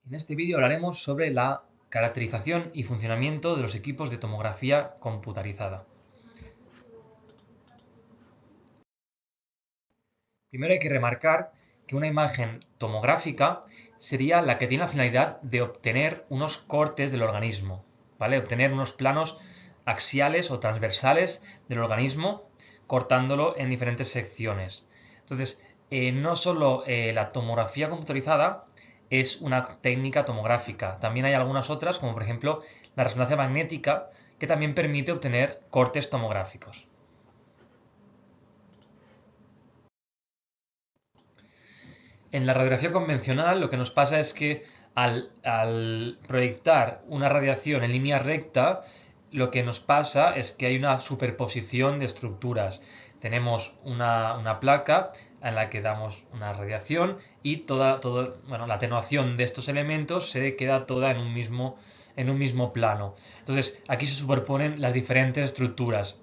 En este vídeo hablaremos sobre la caracterización y funcionamiento de los equipos de tomografía computarizada. Primero hay que remarcar que una imagen tomográfica sería la que tiene la finalidad de obtener unos cortes del organismo, ¿vale? Obtener unos planos axiales o transversales del organismo, cortándolo en diferentes secciones. Entonces, no solo la tomografía computarizada es una técnica tomográfica, también hay algunas otras, como por ejemplo la resonancia magnética, que también permite obtener cortes tomográficos. En la radiografía convencional lo que nos pasa es que al proyectar una radiación en línea recta, lo que nos pasa es que hay una superposición de estructuras. Tenemos una placa en la que damos una radiación y la atenuación de estos elementos se queda toda en un mismo plano. Entonces, aquí se superponen las diferentes estructuras.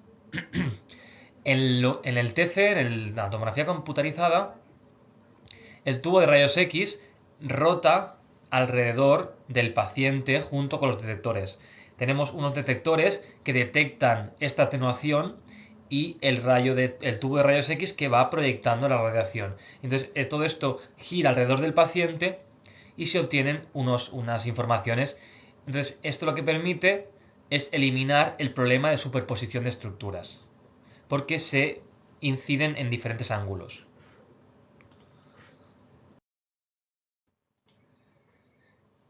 En el TC, en la tomografía computarizada, el tubo de rayos X rota alrededor del paciente junto con los detectores. Tenemos unos detectores que detectan esta atenuación y el tubo de rayos X que va proyectando la radiación. Entonces, todo esto gira alrededor del paciente y se obtienen unas informaciones. Entonces, esto lo que permite es eliminar el problema de superposición de estructuras, porque se inciden en diferentes ángulos.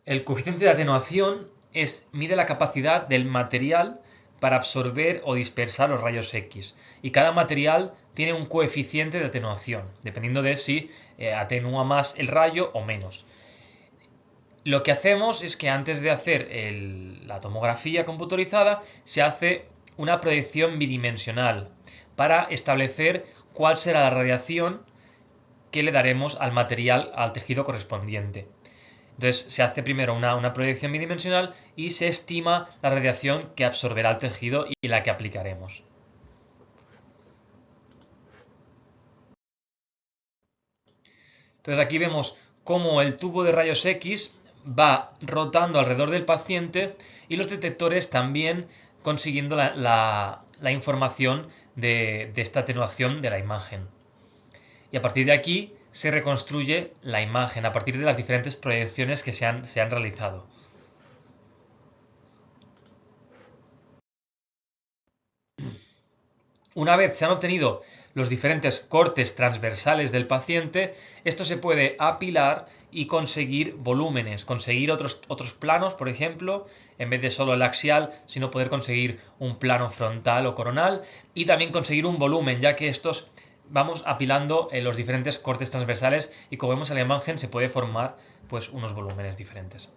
El coeficiente de atenuación mide la capacidad del material para absorber o dispersar los rayos X. Y cada material tiene un coeficiente de atenuación, dependiendo de si atenúa más el rayo o menos. Lo que hacemos es que antes de hacer la tomografía computarizada, se hace una proyección bidimensional para establecer cuál será la radiación que le daremos al material, al tejido correspondiente. Entonces se hace primero una proyección bidimensional y se estima la radiación que absorberá el tejido y la que aplicaremos. Entonces aquí vemos cómo el tubo de rayos X va rotando alrededor del paciente y los detectores también consiguiendo la información de esta atenuación de la imagen. Y a partir de aquí se reconstruye la imagen a partir de las diferentes proyecciones que se han realizado. Una vez se han obtenido los diferentes cortes transversales del paciente, esto se puede apilar y conseguir volúmenes, conseguir otros planos, por ejemplo, en vez de solo el axial, sino poder conseguir un plano frontal o coronal y también conseguir un volumen, ya que estos vamos apilando los diferentes cortes transversales y como vemos en la imagen se puede formar pues unos volúmenes diferentes.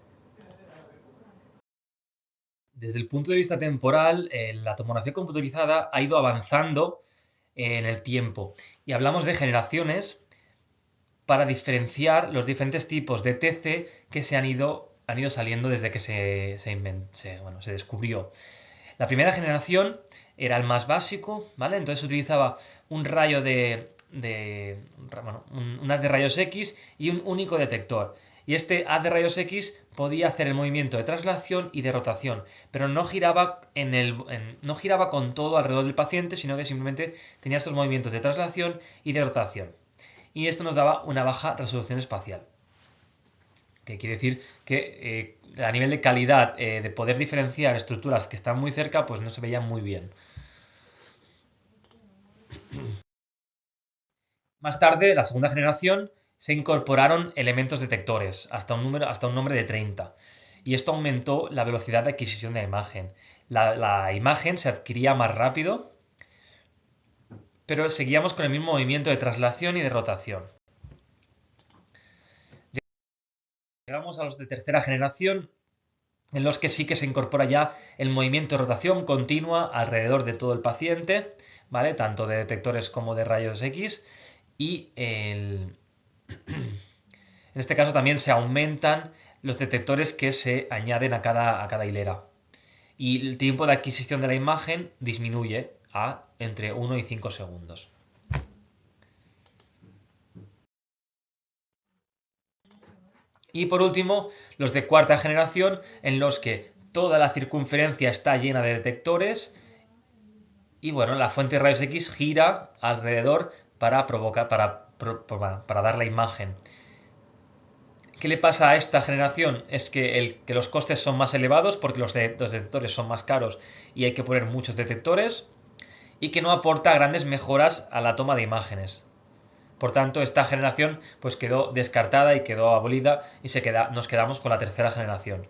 Desde el punto de vista temporal, la tomografía computarizada ha ido avanzando en el tiempo y hablamos de generaciones para diferenciar los diferentes tipos de TC que han ido saliendo desde que se descubrió. La primera generación era el más básico, ¿vale? Entonces se utilizaba un rayo un haz de rayos X y un único detector. Y este haz de rayos X podía hacer el movimiento de traslación y de rotación, pero no giraba, no giraba con todo alrededor del paciente, sino que simplemente tenía estos movimientos de traslación y de rotación. Y esto nos daba una baja resolución espacial, que quiere decir que a nivel de calidad de poder diferenciar estructuras que están muy cerca, pues no se veían muy bien. Más tarde, la segunda generación, se incorporaron elementos detectores, hasta un nombre de 30. Y esto aumentó la velocidad de adquisición de la imagen. La imagen se adquiría más rápido, pero seguíamos con el mismo movimiento de traslación y de rotación. Llegamos a los de tercera generación, en los que sí que se incorpora ya el movimiento de rotación continua alrededor de todo el paciente, ¿vale? Tanto de detectores como de rayos X. En este caso también se aumentan los detectores que se añaden a cada hilera. Y el tiempo de adquisición de la imagen disminuye a entre 1 y 5 segundos. Y por último, los de cuarta generación, en los que toda la circunferencia está llena de detectores y bueno, la fuente de rayos X gira alrededor para provocar, para dar la imagen. ¿Qué le pasa a esta generación? Es que los costes son más elevados porque los detectores son más caros y hay que poner muchos detectores, y que no aporta grandes mejoras a la toma de imágenes. Por tanto, esta generación pues quedó descartada y quedó abolida y nos quedamos con la tercera generación.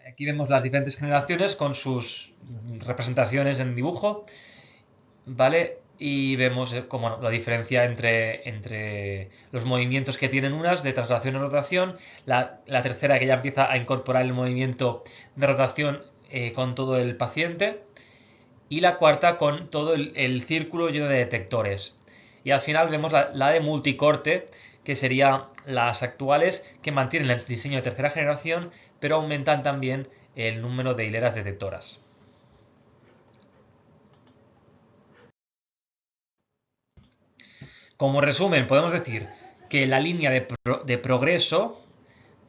Aquí vemos las diferentes generaciones con sus representaciones en dibujo, ¿vale? Y vemos como la diferencia entre los movimientos que tienen unas de traslación y rotación, la tercera que ya empieza a incorporar el movimiento de rotación con todo el paciente, y la cuarta con todo el círculo lleno de detectores. Y al final vemos la de multicorte, que serían las actuales, que mantienen el diseño de tercera generación, pero aumentan también el número de hileras detectoras. Como resumen, podemos decir que la línea de progreso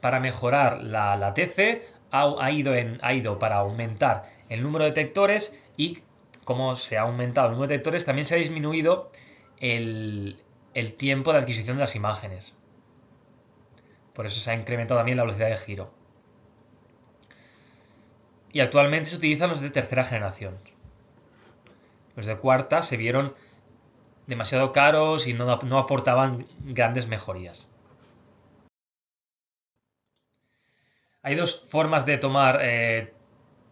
para mejorar la TC ha ido para aumentar el número de detectores, y como se ha aumentado el número de detectores, también se ha disminuido el tiempo de adquisición de las imágenes. Por eso se ha incrementado también la velocidad de giro. Y actualmente se utilizan los de tercera generación. Los de cuarta se vieron demasiado caros y no aportaban grandes mejorías. Hay dos formas de tomar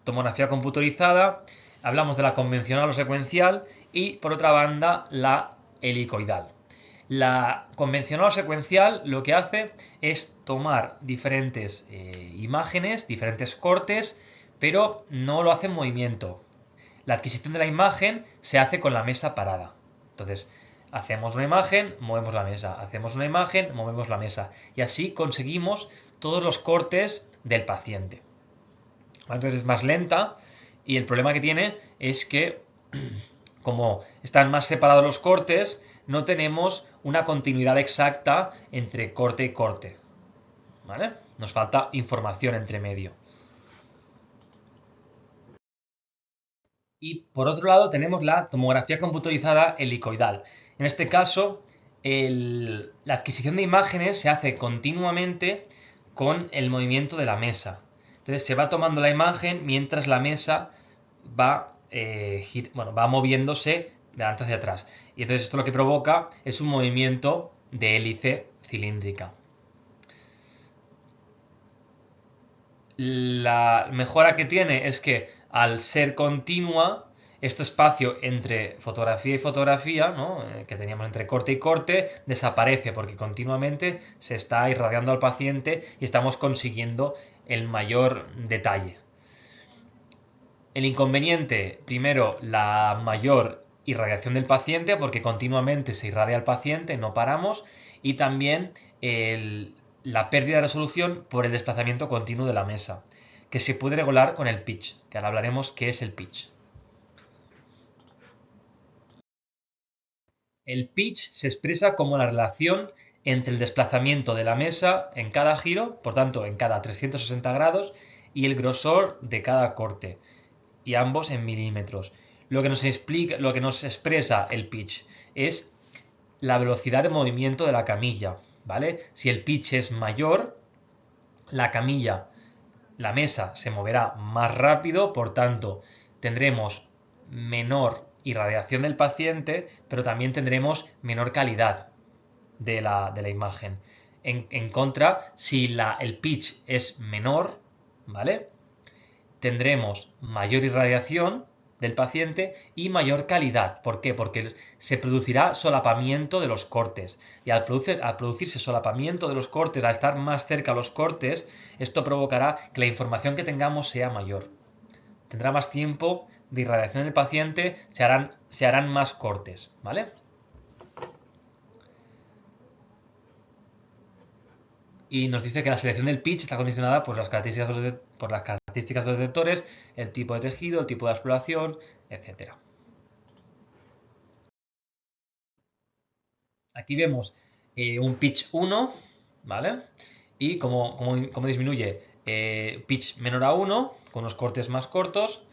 tomografía computerizada. Hablamos de la convencional o secuencial y, por otra banda, la helicoidal. La convencional o secuencial lo que hace es tomar diferentes imágenes, diferentes cortes, pero no lo hace en movimiento. La adquisición de la imagen se hace con la mesa parada. Entonces, hacemos una imagen, movemos la mesa, hacemos una imagen, movemos la mesa. Y así conseguimos todos los cortes del paciente. Entonces es más lenta, y el problema que tiene es que como están más separados los cortes, no tenemos una continuidad exacta entre corte y corte. ¿Vale? Nos falta información entre medio. Y por otro lado tenemos la tomografía computerizada helicoidal. En este caso, la adquisición de imágenes se hace continuamente con el movimiento de la mesa. Entonces se va tomando la imagen mientras la mesa va moviéndose de adelante hacia atrás. Y entonces esto lo que provoca es un movimiento de hélice cilíndrica. La mejora que tiene es que, al ser continua, este espacio entre fotografía y fotografía, ¿no? Que teníamos entre corte y corte, desaparece porque continuamente se está irradiando al paciente y estamos consiguiendo el mayor detalle. El inconveniente, primero, la mayor irradiación del paciente, porque continuamente se irradia al paciente, no paramos, y también la pérdida de resolución por el desplazamiento continuo de la mesa, que se puede regular con el pitch, que ahora hablaremos qué es el pitch. El pitch se expresa como la relación entre el desplazamiento de la mesa en cada giro, por tanto en cada 360 grados, y el grosor de cada corte, y ambos en milímetros. Lo que nos expresa el pitch es la velocidad de movimiento de la camilla, ¿vale? Si el pitch es mayor, la mesa se moverá más rápido, por tanto, tendremos menor irradiación del paciente, pero también tendremos menor calidad de la imagen. En contra, si el pitch es menor, ¿vale? Tendremos mayor irradiación del paciente y mayor calidad. ¿Por qué? Porque se producirá solapamiento de los cortes. Y al producirse solapamiento de los cortes, al estar más cerca los cortes, esto provocará que la información que tengamos sea mayor. Tendrá más tiempo de irradiación del paciente, se harán más cortes, ¿vale? Y nos dice que la selección del pitch está condicionada por las características de los detectores, el tipo de tejido, el tipo de exploración, etc. Aquí vemos un pitch 1, ¿vale? Y cómo disminuye pitch menor a 1 con unos cortes más cortos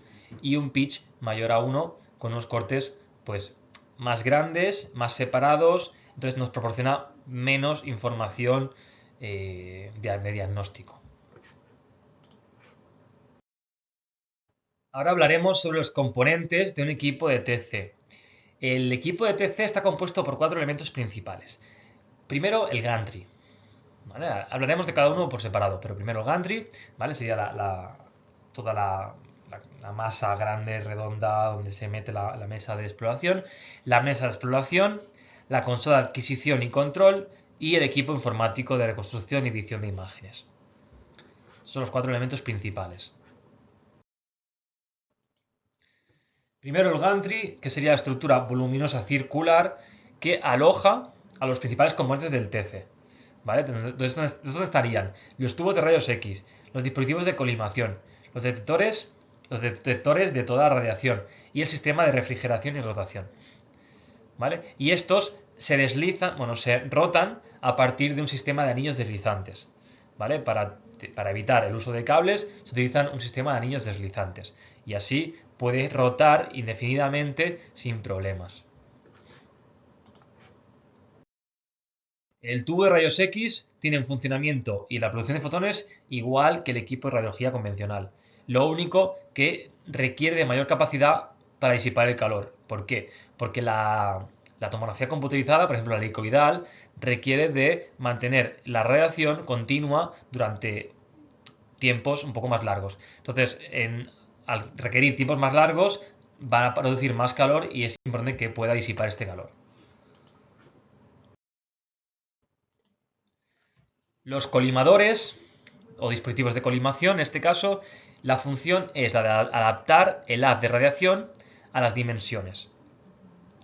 y un pitch mayor a 1 con unos cortes pues más grandes, más separados, entonces nos proporciona menos información de diagnóstico. Ahora hablaremos sobre los componentes de un equipo de TC. El equipo de TC está compuesto por 4 elementos principales. Primero, el gantry. ¿Vale? Hablaremos de cada uno por separado, pero primero el gantry, ¿vale? Sería toda la masa grande, redonda, donde se mete la mesa de exploración, la mesa de exploración, la consola de adquisición y control y el equipo informático de reconstrucción y edición de imágenes. Son los 4 elementos principales. Primero el gantry, que sería la estructura voluminosa circular que aloja a los principales componentes del TC. ¿Vale? Entonces, ¿dónde estarían? Los tubos de rayos X, los dispositivos de colimación, los detectores de toda la radiación y el sistema de refrigeración y rotación. ¿Vale? Y estos se deslizan, se rotan a partir de un sistema de anillos deslizantes. ¿Vale? Para evitar el uso de cables se utilizan un sistema de anillos deslizantes y así puede rotar indefinidamente sin problemas. El tubo de rayos X tiene un funcionamiento y la producción de fotones igual que el equipo de radiología convencional. Lo único que requiere de mayor capacidad para disipar el calor. ¿Por qué? Porque la tomografía computerizada, por ejemplo la helicoidal, requiere de mantener la radiación continua durante tiempos un poco más largos. Entonces, al requerir tiempos más largos, van a producir más calor y es importante que pueda disipar este calor. Los colimadores o dispositivos de colimación, en este caso, la función es la de adaptar el haz de radiación a las dimensiones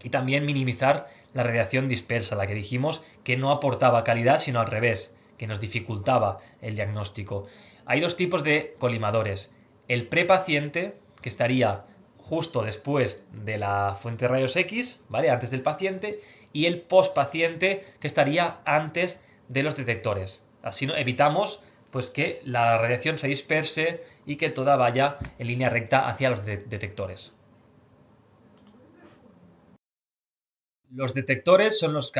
y también minimizar la radiación dispersa, la que dijimos que no aportaba calidad, sino al revés, que nos dificultaba el diagnóstico. Hay dos tipos de colimadores. El prepaciente, que estaría justo después de la fuente de rayos X, ¿vale? Antes del paciente, y el postpaciente, que estaría antes de los detectores. Así evitamos pues que la radiación se disperse y que toda vaya en línea recta hacia los detectores. Los detectores son los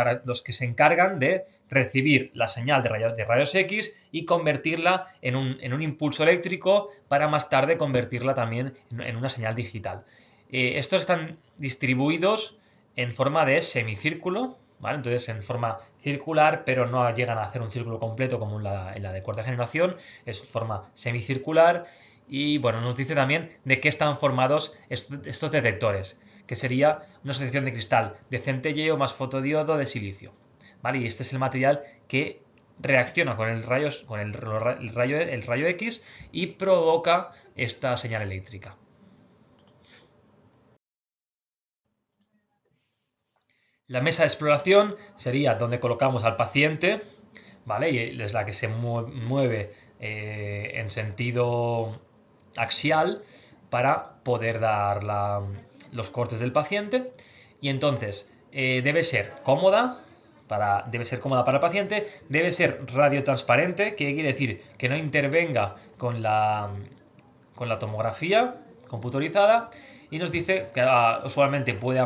que se encargan de recibir la señal de rayos X y convertirla en un impulso eléctrico para más tarde convertirla también en una señal digital. Estos están distribuidos en forma de semicírculo, ¿vale? Entonces en forma circular, pero no llegan a hacer un círculo completo como en la de cuarta generación, es forma semicircular y bueno, nos dice también de qué están formados estos detectores, que sería una asociación de cristal de centelleo más fotodiodo de silicio. ¿Vale? Y este es el material que reacciona con el rayo X y provoca esta señal eléctrica. La mesa de exploración sería donde colocamos al paciente, ¿vale? Y es la que se mueve en sentido axial para poder dar los cortes del paciente. Y entonces debe ser cómoda. Debe ser cómoda para el paciente, debe ser radiotransparente, que quiere decir que no intervenga con la tomografía computerizada y nos dice que usualmente puede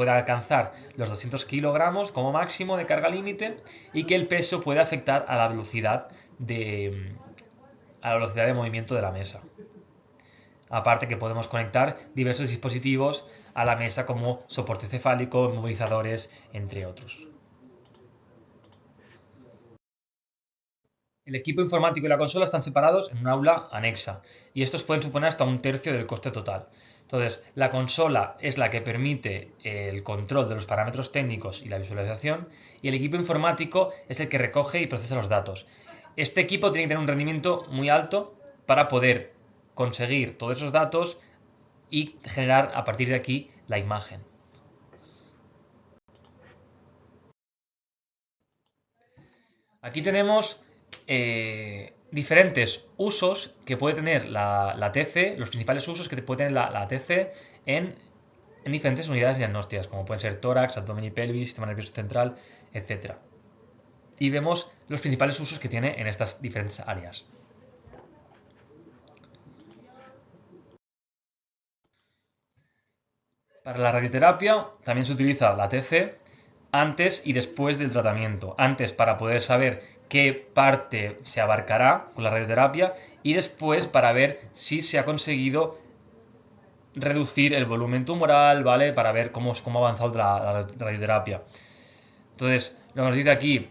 alcanzar los 200 kilogramos como máximo de carga límite y que el peso puede afectar a la velocidad de movimiento de la mesa. Aparte que podemos conectar diversos dispositivos a la mesa como soporte cefálico, movilizadores, entre otros. El equipo informático y la consola están separados en un aula anexa y estos pueden suponer hasta un tercio del coste total. Entonces, la consola es la que permite el control de los parámetros técnicos y la visualización y el equipo informático es el que recoge y procesa los datos. Este equipo tiene que tener un rendimiento muy alto para poder conseguir todos esos datos y generar a partir de aquí la imagen. Aquí tenemos diferentes usos que puede tener la TC, los principales usos que puede tener la TC en en diferentes unidades diagnósticas, como pueden ser tórax, abdomen y pelvis, sistema nervioso central, etc. Y vemos los principales usos que tiene en estas diferentes áreas. Para la radioterapia también se utiliza la TC antes y después del tratamiento. Antes para poder saber qué parte se abarcará con la radioterapia y después para ver si se ha conseguido reducir el volumen tumoral, ¿vale? Para ver cómo ha avanzado la radioterapia. Entonces, lo que nos dice aquí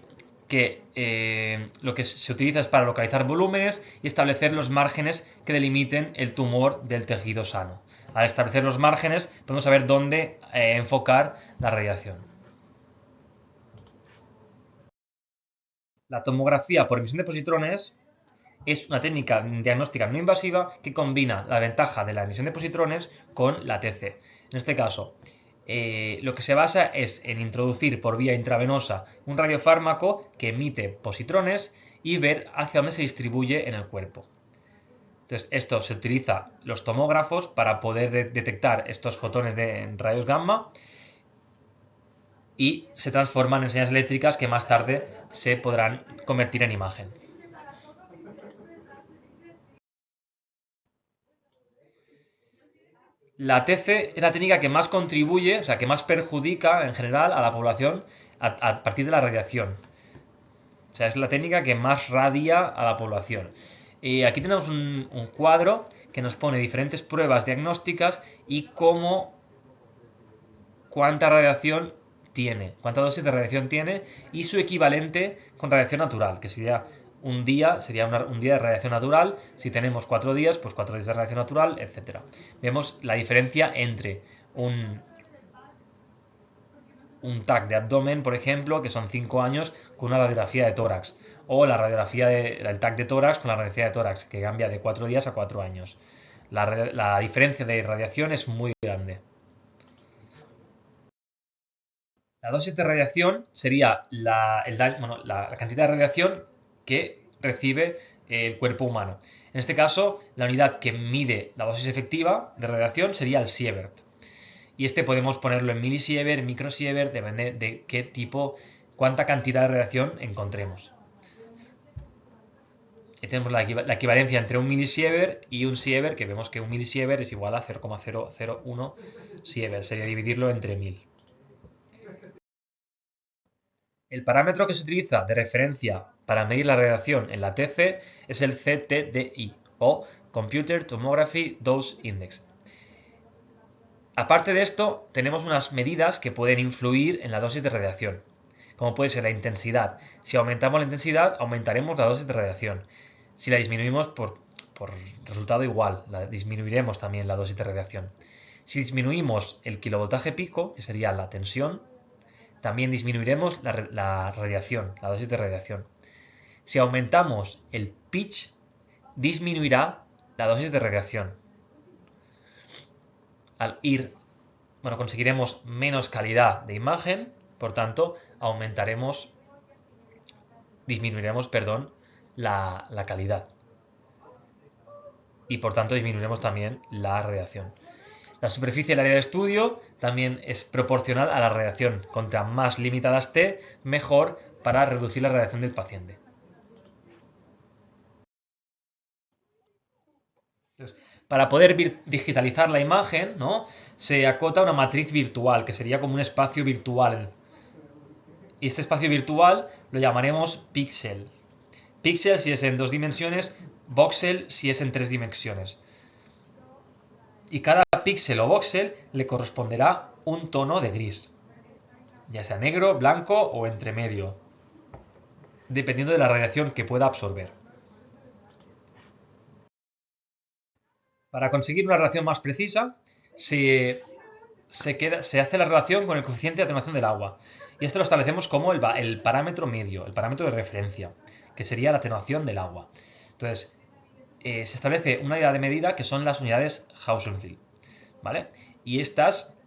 que lo que se utiliza es para localizar volúmenes y establecer los márgenes que delimiten el tumor del tejido sano. Al establecer los márgenes podemos saber dónde enfocar la radiación. La tomografía por emisión de positrones es una técnica diagnóstica no invasiva que combina la ventaja de la emisión de positrones con la TC. En este caso, lo que se basa es en introducir por vía intravenosa un radiofármaco que emite positrones y ver hacia dónde se distribuye en el cuerpo. Entonces, esto se utiliza los tomógrafos para poder detectar estos fotones de rayos gamma y se transforman en señales eléctricas que más tarde se podrán convertir en imagen. La TC es la técnica que más contribuye, o sea, que más perjudica en general a la población a partir de la radiación. O sea, es la técnica que más radia a la población. Y aquí tenemos un cuadro que nos pone diferentes pruebas diagnósticas y cuánta radiación tiene, cuánta dosis de radiación tiene y su equivalente con radiación natural, que sería un día de radiación natural. Si tenemos 4 días, pues 4 días de radiación natural, etc. Vemos la diferencia entre un TAC de abdomen, por ejemplo, que son 5 años con una radiografía de tórax. O la radiografía del TAC de tórax con la radiografía de tórax, que cambia de 4 días a 4 años. La diferencia de radiación es muy grande. La dosis de radiación sería la cantidad de radiación que recibe el cuerpo humano. En este caso, la unidad que mide la dosis efectiva de radiación sería el sievert. Y este podemos ponerlo en milisievert, microsievert, depende de qué tipo, cuánta cantidad de radiación encontremos. Aquí tenemos la equivalencia entre un milisievert y un sievert, que vemos que un milisievert es igual a 0,001 sievert. Sería dividirlo entre 1000. El parámetro que se utiliza de referencia para medir la radiación en la TC es el CTDI o Computer Tomography Dose Index. Aparte de esto, tenemos unas medidas que pueden influir en la dosis de radiación, como puede ser la intensidad. Si aumentamos la intensidad, aumentaremos la dosis de radiación. Si la disminuimos, por resultado igual, disminuiremos también la dosis de radiación. Si disminuimos el kilovoltaje pico, que sería la tensión, también disminuiremos la radiación, la dosis de radiación. Si aumentamos el pitch, disminuirá la dosis de radiación. Conseguiremos menos calidad de imagen, por tanto, disminuiremos la calidad. Y por tanto disminuiremos también la radiación. La superficie del área de estudio también es proporcional a la radiación. Contra más limitada esté, mejor para reducir la radiación del paciente. Entonces, para poder digitalizar la imagen, ¿no?, se acota una matriz virtual, que sería como un espacio virtual. Y este espacio virtual lo llamaremos píxel. Píxel si es en 2 dimensiones, voxel si es en 3 dimensiones. Y cada píxel o voxel le corresponderá un tono de gris, ya sea negro, blanco o entre medio, dependiendo de la radiación que pueda absorber. Para conseguir una relación más precisa, se hace la relación con el coeficiente de atenuación del agua. Y esto lo establecemos como el parámetro medio, el parámetro de referencia, que sería la atenuación del agua. Entonces, se establece una unidad de medida que son las unidades Hausenfeld, ¿vale? Y estas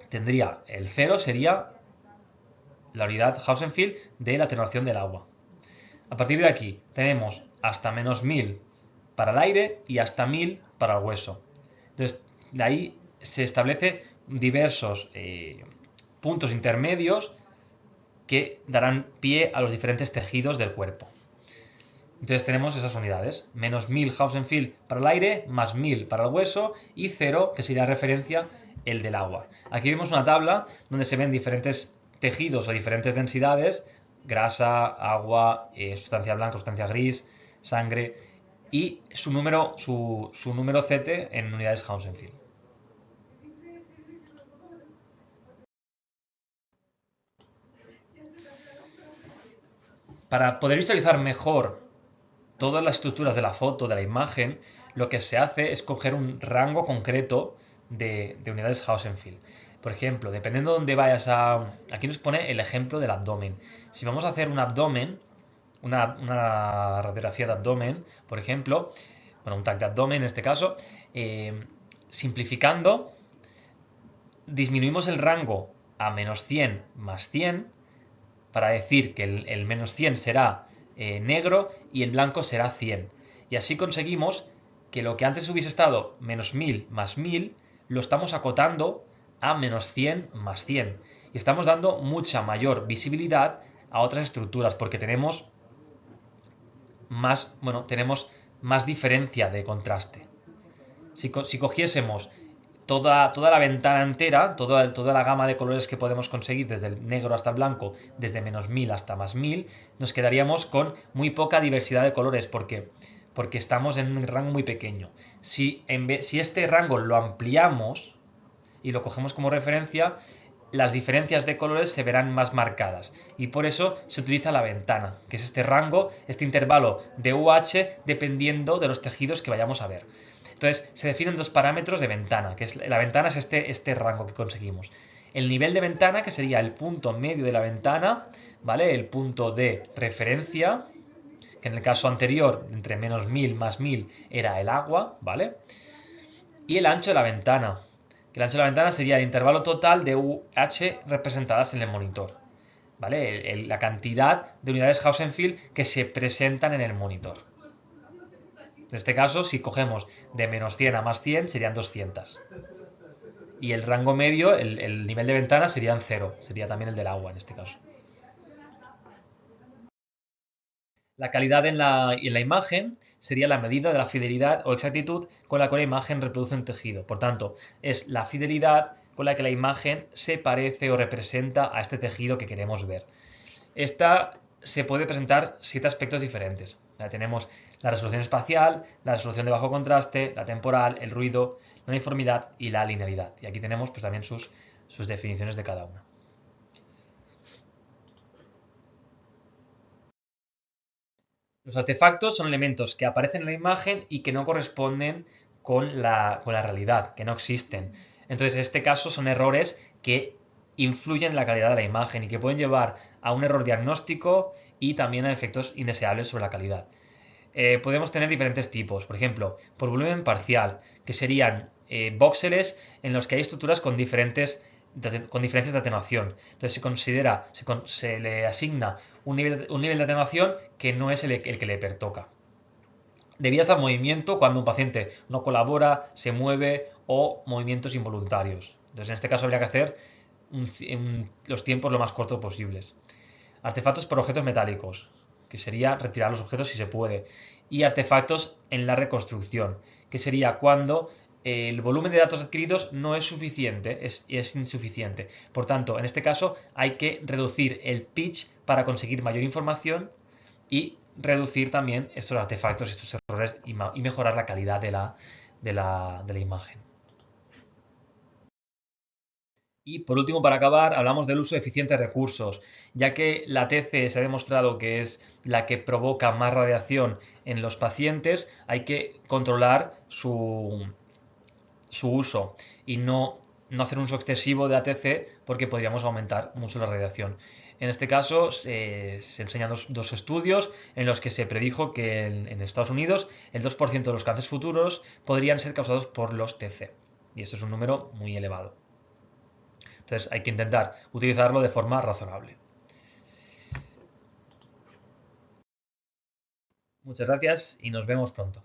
el 0 sería la unidad Hausenfeld de la atenuación del agua. A partir de aquí tenemos hasta menos 1000 para el aire y hasta 1000 para el hueso. Entonces, de ahí se establece diversos puntos intermedios que darán pie a los diferentes tejidos del cuerpo. Entonces tenemos esas unidades, menos 1000 Hausenfeld para el aire, más 1000 para el hueso y 0, que sería referencia el del agua. Aquí vemos una tabla donde se ven diferentes tejidos o diferentes densidades, grasa, agua, sustancia blanca, sustancia gris, sangre y su número CT en unidades Hausenfeld. Para poder visualizar mejor todas las estructuras de la foto, de la imagen, lo que se hace es coger un rango concreto de unidades Hausenfeld. Por ejemplo, dependiendo de dónde vayas a... Aquí nos pone el ejemplo del abdomen. Si vamos a hacer un abdomen, una radiografía de abdomen, por ejemplo, bueno, un TAC de abdomen en este caso, simplificando, disminuimos el rango a menos 100 más 100 para decir que el menos 100 será negro y el blanco será 100. Y así conseguimos que lo que antes hubiese estado menos 1000 más 1000 lo estamos acotando a menos 100 más 100. Y estamos dando mucha mayor visibilidad a otras estructuras porque tenemos más diferencia de contraste. Si cogiésemos toda la ventana entera, toda la gama de colores que podemos conseguir, desde el negro hasta el blanco, desde menos 1000 hasta más 1000, nos quedaríamos con muy poca diversidad de colores porque estamos en un rango muy pequeño. Si este rango lo ampliamos y lo cogemos como referencia, las diferencias de colores se verán más marcadas y por eso se utiliza la ventana, que es este rango, este intervalo de UH dependiendo de los tejidos que vayamos a ver. Entonces se definen dos parámetros de ventana, que es la ventana es este rango que conseguimos. El nivel de ventana, que sería el punto medio de la ventana, ¿vale? El punto de referencia, que en el caso anterior, entre menos 1000 más 1000, era el agua, ¿vale? Y el ancho de la ventana, que el ancho de la ventana sería el intervalo total de UH representadas en el monitor, ¿vale? La cantidad de unidades Hausenfeld que se presentan en el monitor. En este caso, si cogemos de menos 100 a más 100, serían 200. Y el rango medio, el nivel de ventana, serían 0. Sería también el del agua en este caso. La calidad en la imagen sería la medida de la fidelidad o exactitud con la que la imagen reproduce un tejido. Por tanto, es la fidelidad con la que la imagen se parece o representa a este tejido que queremos ver. Esta se puede presentar 7 aspectos diferentes. Tenemos la resolución espacial, la resolución de bajo contraste, la temporal, el ruido, la uniformidad y la linealidad. Y aquí tenemos pues, también sus definiciones de cada una. Los artefactos son elementos que aparecen en la imagen y que no corresponden con la realidad, que no existen. Entonces, en este caso son errores que influyen en la calidad de la imagen y que pueden llevar a un error diagnóstico y también a efectos indeseables sobre la calidad. Podemos tener diferentes tipos, por ejemplo, por volumen parcial, que serían voxeles en los que hay estructuras con diferencias de atenuación. Entonces se le asigna un nivel de atenuación que no es el que le pertoca. Debidas al movimiento cuando un paciente no colabora, se mueve o movimientos involuntarios. Entonces en este caso habría que hacer los tiempos lo más cortos posibles. Artefactos por objetos metálicos, que sería retirar los objetos si se puede. Y artefactos en la reconstrucción, que sería cuando el volumen de datos adquiridos no es suficiente, es insuficiente. Por tanto, en este caso hay que reducir el pitch para conseguir mayor información y reducir también estos artefactos, estos errores y mejorar la calidad de la imagen. Y por último, para acabar, hablamos del uso eficiente de recursos, ya que la TC se ha demostrado que es la que provoca más radiación en los pacientes, hay que controlar su uso y no hacer un uso excesivo de ATC porque podríamos aumentar mucho la radiación. En este caso se enseñan dos estudios en los que se predijo que en Estados Unidos el 2% de los cánceres futuros podrían ser causados por los TC. Y eso es un número muy elevado. Entonces hay que intentar utilizarlo de forma razonable. Muchas gracias y nos vemos pronto.